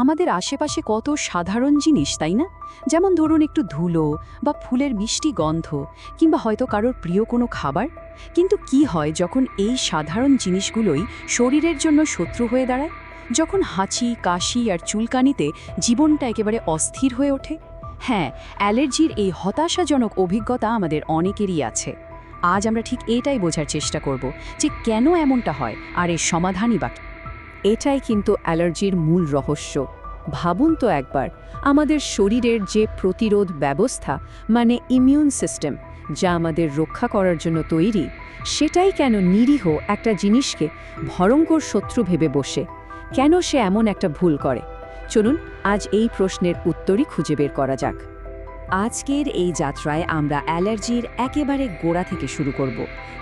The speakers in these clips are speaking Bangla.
আমাদের আশেপাশে কত সাধারণ জিনিস, তাই না? যেমন ধরুন একটু ধুলো বা ফুলের মিষ্টি গন্ধ, কিংবা হয়তো কারোর প্রিয় কোনো খাবার। কিন্তু কি হয় যখন এই সাধারণ জিনিসগুলোই শরীরের জন্য শত্রু হয়ে দাঁড়ায়? যখন হাঁচি, কাশি আর চুলকানিতে জীবনটা একেবারে অস্থির হয়ে ওঠে? হ্যাঁ, অ্যালার্জির এই হতাশাজনক অভিজ্ঞতা আমাদের অনেকেরই আছে। আজ আমরা ঠিক এটাই বোঝার চেষ্টা করব যে কেন এমনটা হয় আর এর সমাধানই বা কী। এটাই কিন্তু অ্যালার্জির মূল রহস্য। ভাবুন তো একবার, আমাদের শরীরের যে প্রতিরোধ ব্যবস্থা, মানে ইমিউন সিস্টেম, যা আমাদের রক্ষা করার জন্য তৈরি, সেটাই কেন নিরীহ একটা জিনিসকে ভয়ঙ্কর শত্রু ভেবে বসে? কেন সে এমন একটা ভুল করে? চলুন আজ এই প্রশ্নের উত্তরই খুঁজে বের করা যাক। আজকের এই যাত্রায় আমরা অ্যালার্জির একেবারে গোড়া থেকে শুরু করব।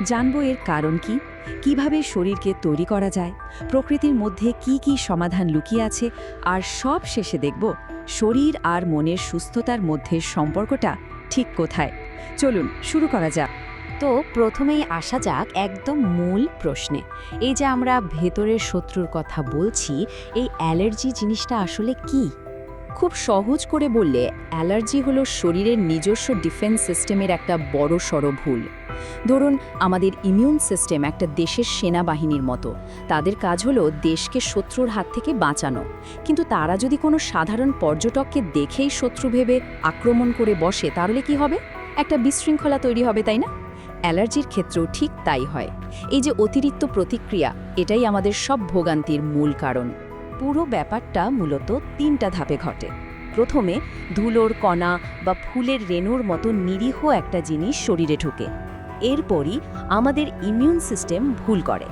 জানব এর কারণ কি, কিভাবে শরীরকে তৈরি করা যায়, প্রকৃতির মধ্যে কি কি সমাধান লুকিয়ে আছে, আর সব শেষে দেখব শরীর আর মনের সুস্থতার মধ্যে সম্পর্কটা ঠিক কোথায়। চলুন শুরু করা যাক। তো প্রথমেই আসা যাক একদম মূল প্রশ্নে। এই যে আমরা ভেতরের শত্রুর কথা বলছি, এই অ্যালার্জি জিনিসটা আসলে কি? খুব সহজ করে বললে, অ্যালার্জি হলো শরীরের নিজস্ব ডিফেন্স সিস্টেমের একটা বড়সড় ভুল। ধরুন আমাদের ইমিউন সিস্টেম একটা দেশের সেনাবাহিনীর মতো। তাদের কাজ হলো দেশকে শত্রুর হাত থেকে বাঁচানো। কিন্তু তারা যদি কোনো সাধারণ পর্যটককে দেখেই শত্রু ভেবে আক্রমণ করে বসে, তাহলে কি হবে? একটা বিশৃঙ্খলা তৈরি হবে, তাই না? অ্যালার্জির ক্ষেত্রেও ঠিক তাই হয়। এই যে অতিরিক্ত প্রতিক্রিয়া, এটাই আমাদের সব ভোগান্তির মূল কারণ। পুরো ব্যাপারটা মূলত 3টা ধাপে ঘটে। প্রথমে ধুলোর কণা বা ফুলের রেণুর মতো নিরীহ একটা জিনিস শরীরে ঢুকে। এরপরই আমাদের ইমিউন সিস্টেম ভুল করে।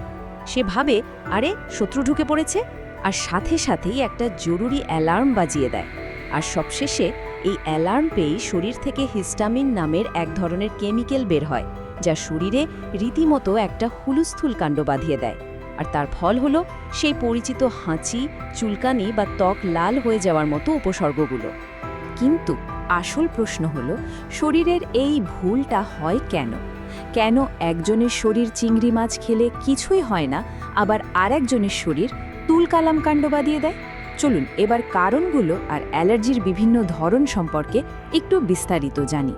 সে ভাবে আরে শত্রু ঢুকে পড়েছে, আর সাথে সাথেই একটা জরুরি অ্যালার্ম বাজিয়ে দেয়। আর সবশেষে এই অ্যালার্ম পেয়েই শরীর থেকে হিস্টামিন নামের এক ধরনের কেমিক্যাল বের হয়, যা শরীরে রীতিমতো একটা হুলস্থুল কাণ্ড বাঁধিয়ে দেয়। আর তার ফল হলো সেই পরিচিত হাঁচি, চুলকানি বা ত্বক লাল হয়ে যাওয়ার মতো উপসর্গগুলো। কিন্তু আসল প্রশ্ন হলো, শরীরের এই ভুলটা হয় কেন? কেন একজনের শরীর চিংড়ি মাছ খেলে কিছুই হয় না, আবার আরেকজনের শরীর তুলকালাম কাণ্ড বাঁধিয়ে দেয়? চলুন এবার কারণগুলো আর অ্যালার্জির বিভিন্ন ধরন সম্পর্কে একটু বিস্তারিত জানি।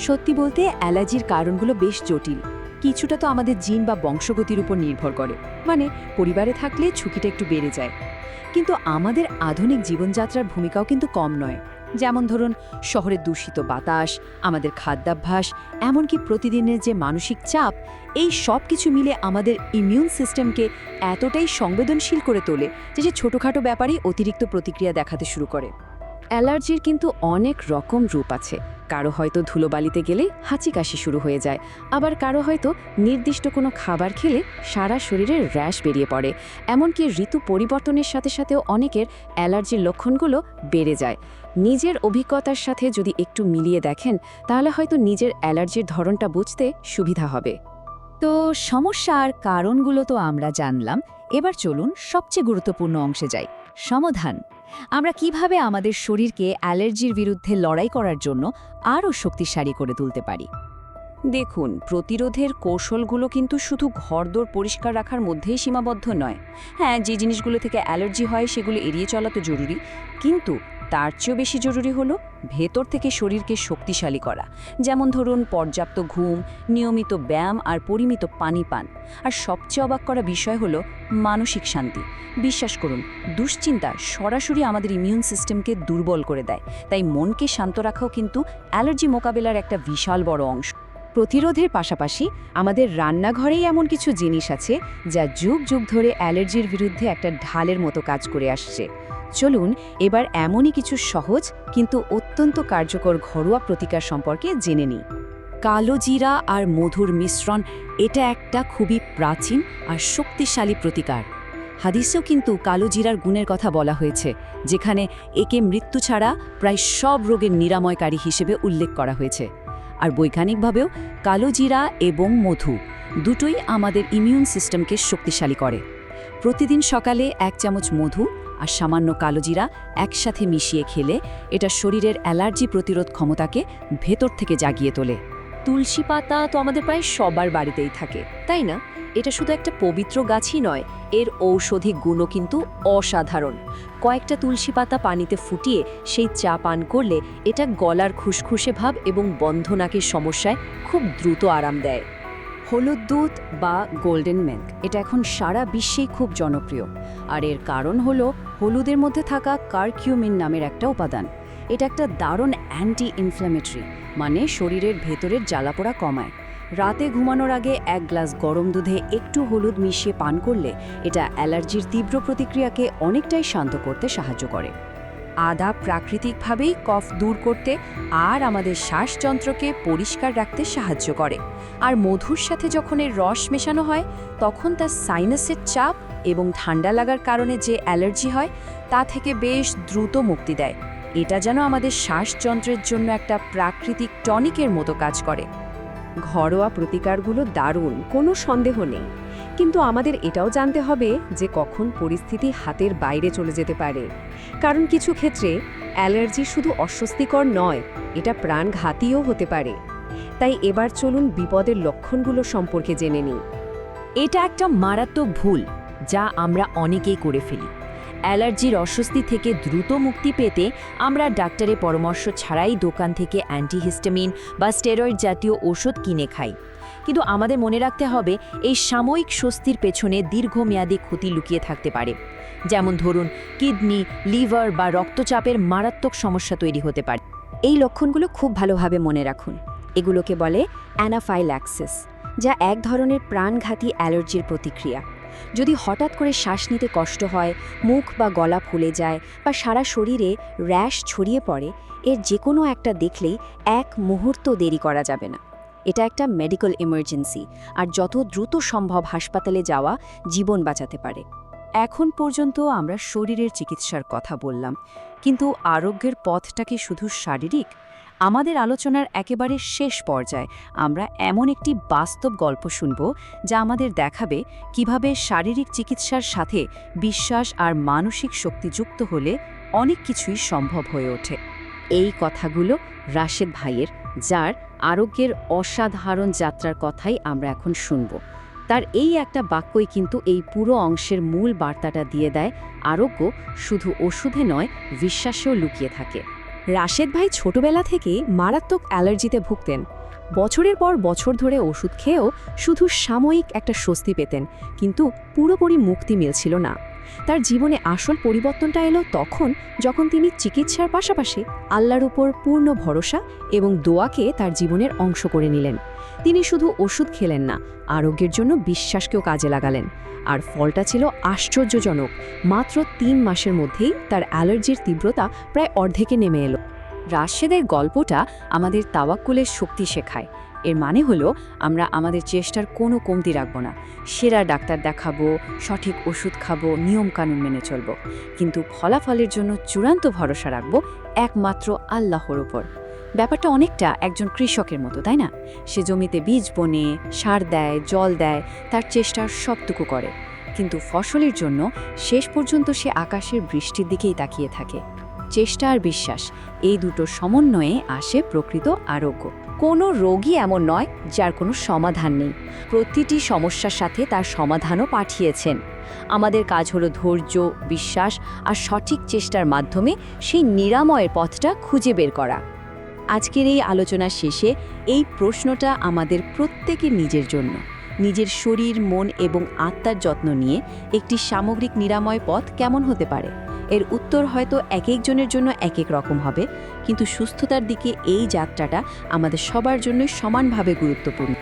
সত্যি বলতে অ্যালার্জির কারণগুলো বেশ জটিল। কিছুটা তো আমাদের জিন বা বংশগতির উপর নির্ভর করে, মানে পরিবারে থাকলে ঝুঁকিটা একটু বেড়ে যায়। কিন্তু আমাদের আধুনিক জীবনযাত্রার ভূমিকাও কিন্তু কম নয়। যেমন ধরুন শহরের দূষিত বাতাস, আমাদের খাদ্যাভ্যাস, এমনকি প্রতিদিনের যে মানসিক চাপ, এই সব কিছু মিলে আমাদের ইমিউন সিস্টেমকে এতটাই সংবেদনশীল করে তোলে যে ছোটোখাটো ব্যাপারেই অতিরিক্ত প্রতিক্রিয়া দেখাতে শুরু করে। অ্যালার্জির কিন্তু অনেক রকম রূপ আছে। কারো হয়তো ধুলোবালিতে গেলে হাঁচি কাশি শুরু হয়ে যায়, আবার কারো হয়তো নির্দিষ্ট কোনো খাবার খেলে সারা শরীরে র্যাশ বেরিয়ে পড়ে। এমনকি ঋতু পরিবর্তনের সাথে সাথেও অনেকের অ্যালার্জির লক্ষণগুলো বেড়ে যায়। নিজের অভিজ্ঞতার সাথে যদি একটু মিলিয়ে দেখেন, তাহলে হয়তো নিজের অ্যালার্জির ধরনটা বুঝতে সুবিধা হবে। তো সমস্যা আর কারণগুলো তো আমরা জানলাম, এবার চলুন সবচেয়ে গুরুত্বপূর্ণ অংশে যাই, সমাধান। আমরা কিভাবে আমাদের শরীরকে অ্যালার্জির বিরুদ্ধে লড়াই করার জন্য আরও শক্তিশালী করে তুলতে পারি? দেখুন, প্রতিরোধের কৌশলগুলো কিন্তু শুধু ঘরদোর পরিষ্কার রাখার মধ্যেই সীমাবদ্ধ নয়। হ্যাঁ, যে জিনিসগুলো থেকে অ্যালার্জি হয় সেগুলো এড়িয়ে চলা তো জরুরি, কিন্তু তার চেয়েও বেশি জরুরি হলো ভেতর থেকে শরীরকে শক্তিশালী করা। যেমন ধরুন পর্যাপ্ত ঘুম, নিয়মিত ব্যায়াম আর পরিমিত পানি পান। আর সবচেয়ে অবাক করা বিষয় হলো মানসিক শান্তি। বিশ্বাস করুন, দুশ্চিন্তা সরাসরি আমাদের ইমিউন সিস্টেমকে দুর্বল করে দেয়। তাই মনকে শান্ত রাখাও কিন্তু অ্যালার্জি মোকাবেলার একটা বিশাল বড় অংশ। প্রতিরোধের পাশাপাশি আমাদের রান্নাঘরেই এমন কিছু জিনিস আছে যা যুগ যুগ ধরে অ্যালার্জির বিরুদ্ধে একটা ঢালের মতো কাজ করে আসছে। চলুন এবার এমনই কিছু সহজ কিন্তু অত্যন্ত কার্যকর ঘরোয়া প্রতিকার সম্পর্কে জেনে নিই। কালো জিরা আর মধুর মিশ্রণ, এটা একটা খুবই প্রাচীন আর শক্তিশালী প্রতিকার। হাদিসেও কিন্তু কালো জিরার গুণের কথা বলা হয়েছে, যেখানে একে মৃত্যু ছাড়া প্রায় সব রোগের নিরাময়কারী হিসেবে উল্লেখ করা হয়েছে। আর বৈজ্ঞানিকভাবেও কালো জিরা এবং মধু দুটোই আমাদের ইমিউন সিস্টেমকে শক্তিশালী করে। প্রতিদিন সকালে 1 চামচ মধু আর সামান্য কালো জিরা একসাথে মিশিয়ে খেলে এটা শরীরের অ্যালার্জি প্রতিরোধ ক্ষমতাকে ভেতর থেকে জাগিয়ে তোলে। তুলসী পাতা তো আমাদের প্রায় সবার বাড়িতেই থাকে, তাই না? এটা শুধু একটা পবিত্র গাছই নয়, এর ঔষধি গুণও কিন্তু অসাধারণ। কয়েকটা তুলসী পাতা পানিতে ফুটিয়ে সেই চা পান করলে এটা গলার খুসখুসে ভাব এবং বন্ধ নাকের সমস্যায় খুব দ্রুত আরাম দেয়। হলুদ দুধ বা গোল্ডেন মিল্ক এটা এখন সারা বিশ্বেই খুব জনপ্রিয়, আর এর কারণ হলো হলুদের মধ্যে থাকা কারকিউমিন নামের একটা উপাদান। এটা একটা দারুণ অ্যান্টি ইনফ্ল্যামেটরি, মানে শরীরের ভেতরের জ্বালাপোড়া কমায়। রাতে ঘুমানোর আগে 1 গ্লাস গরম দুধে একটু হলুদ মিশিয়ে পান করলে এটা অ্যালার্জির তীব্র প্রতিক্রিয়াকে অনেকটাই শান্ত করতে সাহায্য করে। আদা প্রাকৃতিকভাবেই কফ দূর করতে আর আমাদের শ্বাসযন্ত্রকে পরিষ্কার রাখতে সাহায্য করে। আর মধুর সাথে যখন এর রস মেশানো হয় তখন তার সাইনাসের চাপ এবং ঠান্ডা লাগার কারণে যে অ্যালার্জি হয় তা থেকে বেশ দ্রুত মুক্তি দেয়। এটা যেন আমাদের শ্বাসযন্ত্রের জন্য একটা প্রাকৃতিক টনিকের মতো কাজ করে। ঘরোয়া প্রতিকারগুলো দারুণ, কোনো সন্দেহ নেই, কিন্তু আমাদের এটাও জানতে হবে যে কখন পরিস্থিতি হাতের বাইরে চলে যেতে পারে। কারণ কিছু ক্ষেত্রে অ্যালার্জি শুধু অস্বস্তিকর নয়, এটা প্রাণঘাতীও হতে পারে। তাই এবার চলুন বিপদের লক্ষণগুলো সম্পর্কে জেনে নিই। এটা একটা মারাত্মক ভুল যা আমরা অনেকেই করে ফেলি। অ্যালার্জির অস্বস্তি থেকে দ্রুত মুক্তি পেতে আমরা ডাক্তারের পরামর্শ ছাড়াই দোকান থেকে অ্যান্টিহিস্টামিন বা স্টেরয়েড জাতীয় ওষুধ কিনে খাই। কিন্তু আমাদের মনে রাখতে হবে এই সাময়িক স্বস্তির পেছনে দীর্ঘমেয়াদী ক্ষতি লুকিয়ে থাকতে পারে। যেমন ধরুন কিডনি, লিভার বা রক্তচাপের মারাত্মক সমস্যা তৈরি হতে পারে। এই লক্ষণগুলো খুব ভালোভাবে মনে রাখুন। এগুলোকে বলে অ্যানাফাইল্যাক্সিস, যা এক ধরনের প্রাণঘাতী অ্যালার্জির প্রতিক্রিয়া। যদি হঠাৎ করে শ্বাস নিতে কষ্ট হয়, মুখ বা গলা ফুলে যায় বা সারা শরীরে র্যাশ ছড়িয়ে পড়ে, এর যে কোনো একটা দেখলেই 1 মুহূর্ত দেরি করা যাবে না। এটা একটা মেডিকেল ইমার্জেন্সি, আর যত দ্রুত সম্ভব হাসপাতালে যাওয়া জীবন বাঁচাতে পারে। এখন পর্যন্ত আমরা শরীরের চিকিৎসার কথা বললাম, কিন্তু আরোগ্যের পথটা কি শুধু শারীরিক? আমাদের আলোচনার একেবারে শেষ পর্যায়ে আমরা এমন একটি বাস্তব গল্প শুনব যা আমাদের দেখাবে কিভাবে শারীরিক চিকিৎসার সাথে বিশ্বাস আর মানসিক শক্তি যুক্ত হলে অনেক কিছুই সম্ভব হয়ে ওঠে। এই কথাগুলো রাশেদ ভাইয়ের, যার আরোগ্যের অসাধারণ যাত্রার কথাই আমরা এখন শুনব। তার এই একটা বাক্যই কিন্তু এই পুরো অংশের মূল বার্তাটা দিয়ে দেয়, আরোগ্য শুধু ওষুধে নয়, বিশ্বাসেও লুকিয়ে থাকে। রাশেদ ভাই ছোটবেলা থেকে মারাত্মক অ্যালার্জিতে ভুগতেন। বছরের পর বছর ধরে ওষুধ খেয়েও শুধু সাময়িক একটা স্বস্তি পেতেন, কিন্তু পুরোপুরি মুক্তি মিলছিল না। তার জীবনে আসল পরিবর্তনটা এলো তখন, যখন তিনি চিকিৎসার পাশাপাশি আল্লাহর উপর পূর্ণ ভরসা এবং দোয়াকে তার জীবনের অংশ করে নিলেন। তিনি শুধু ওষুধ খেলেন না, আরোগ্যের জন্য বিশ্বাসকেও কাজে লাগালেন। আর ফলটা ছিল আশ্চর্যজনক। মাত্র 3 মাসের মধ্যেই তার অ্যালার্জির তীব্রতা প্রায় অর্ধেকে নেমে এলো। রাশেদের গল্পটা আমাদের তাওয়াক্কুলের শক্তি শেখায়। এর মানে হলো আমরা আমাদের চেষ্টার কোনো কমতি রাখব না। সেরা ডাক্তার দেখাবো, সঠিক ওষুধ খাবো, নিয়মকানুন মেনে চলব, কিন্তু ফলাফলের জন্য চূড়ান্ত ভরসা রাখব একমাত্র আল্লাহর উপর। ব্যাপারটা অনেকটা একজন কৃষকের মতো, তাই না? সে জমিতে বীজ বনে, সার দেয়, জল দেয়, তার চেষ্টার সবটুকু করে, কিন্তু ফসলের জন্য শেষ পর্যন্ত সে আকাশের বৃষ্টির দিকেই তাকিয়ে থাকে। চেষ্টা আর বিশ্বাস, এই দুটো সমন্বয়ে আসে প্রকৃত আরোগ্য। কোনো রোগই এমন নয় যার কোনো সমাধান নেই। প্রতিটি সমস্যার সাথে তার সমাধানও পাঠিয়েছেন। আমাদের কাজ হলো ধৈর্য, বিশ্বাস আর সঠিক চেষ্টার মাধ্যমে সেই নিরাময়ের পথটা খুঁজে বের করা। আজকের এই আলোচনার শেষে এই প্রশ্নটা আমাদের প্রত্যেকের নিজের জন্য। নিজের শরীর, মন এবং আত্মার যত্ন নিয়ে একটি সামগ্রিক নিরাময় পথ কেমন হতে পারে? এর উত্তর হয়তো এক একজনের জন্য এক এক রকম হবে, কিন্তু সুস্থতার দিকে এই যাত্রাটা আমাদের সবার জন্য সমানভাবে গুরুত্বপূর্ণ।